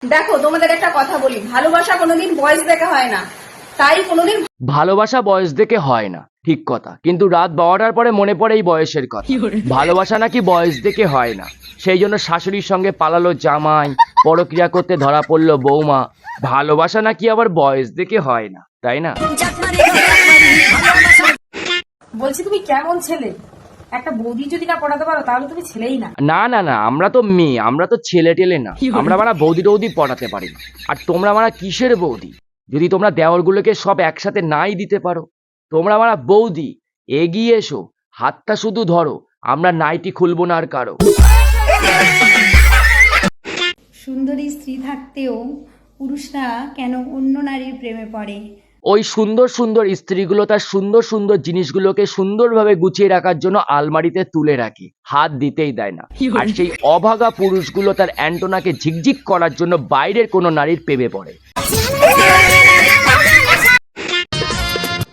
দেখো তোমাদের একটা কথা বলি, ভালোবাসা কোনোদিন বয়স দেখে হয় না, তাই কোনোদিন ভালোবাসা বয়স দেখে হয় না, ঠিক কথা, কিন্তু রাত 12টার পরে মনে পড়ে এই বয়সের কথা। ভালোবাসা নাকি বয়স দেখে হয় না, সেই জন্য শাশুড়ির সঙ্গে পালালো জামাই, পরক্রিয়া করতে ধরা পড়লো বৌমা। ভালোবাসা নাকি আবার বয়স দেখে হয় না, তাই না? বলছি তুমি কেমন ছেলে? একটা বৌদি যদি না পড়াতে পারো তাহলে তুমি ছেলেই না। না না না, আমরা তো মেয়ে, আমরা তো ছেলে টেলে না, আমরা মারা বৌদি টৌদি পটাতে পারি না। আর তোমরা মারা কিসের বৌদি? যদি তোমরা দেওরগুলোকে সব একসাথে নাই দিতে পারো, তোমরা মারা বৌদি এগিয়ে এসো, হাতটা শুধু ধরো, আমরা নাইটি খুলবো না আর কারো। সুন্দরী স্ত্রী থাকতেও পুরুষরা কেন অন্য নারীর প্রেমে পড়ে? ওই সুন্দর সুন্দর স্ত্রীগুলো তার সুন্দর সুন্দর জিনিসগুলোকে সুন্দরভাবে গুছিয়ে রাখার জন্য আলমারিতে তুলে রাখে, হাত দিতেই দেয় না। আর সেই অভাগা পুরুষগুলো তার অ্যান্টোনাকে ঝিকঝিক করার জন্য বাইরের কোনো নারীর প্রেমে পড়ে।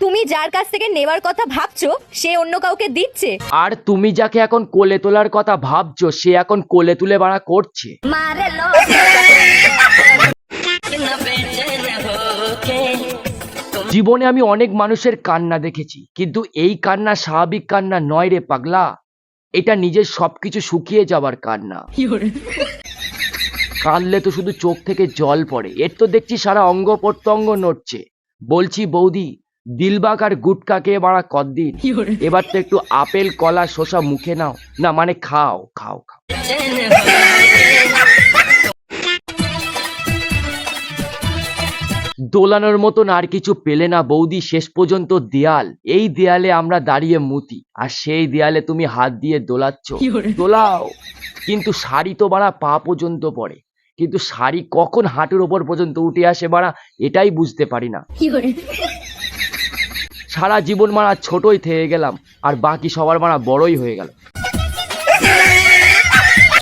তুমি যার কাছ থেকে নেওয়ার কথা ভাবছো সে অন্য কাউকে দিচ্ছে। আর তুমি যাকে এখন কোলে তোলার কথা ভাবছো সে এখন কোলে তুলে বাড়া করছে। জীবনে আমি অনেক মানুষের কান্না দেখেছি, কিন্তু এই কান্না স্বাভাবিক কান্না নয় রে পাগলা, এটা নিজের সবকিছু শুকিয়ে যাবার কান্না। কাঁদলে তো শুধু চোখ থেকে জল পড়ে, এর তো দেখছি সারা অঙ্গ প্রত্যঙ্গ নড়ছে। বলছি বৌদি, দিলবাগ আর গুটকাকে বাড়া কদ্দিন, এবার তো একটু আপেল কলা শসা মুখে নাও না, মানে খাও খাও খাও। দোলানোর মতন আর কিছু পেলে না বৌদি, শেষ পর্যন্ত দেয়াল। এই দেয়ালে আমরা দাঁড়িয়ে মুতি, আর সেই দেয়ালে তুমি হাত দিয়ে দোলাচ্ছ। দোলাও, কিন্তু শাড়ি তো বাড়া পা পর্যন্ত পড়ে, কিন্তু শাড়ি কখন হাঁটুর ওপর পর্যন্ত উঠে আসে বাড়া, এটাই বুঝতে পারি না। সারা জীবন মারা ছোটই থেকে গেলাম, আর বাকি সবার মারা বড়ই হয়ে গেল।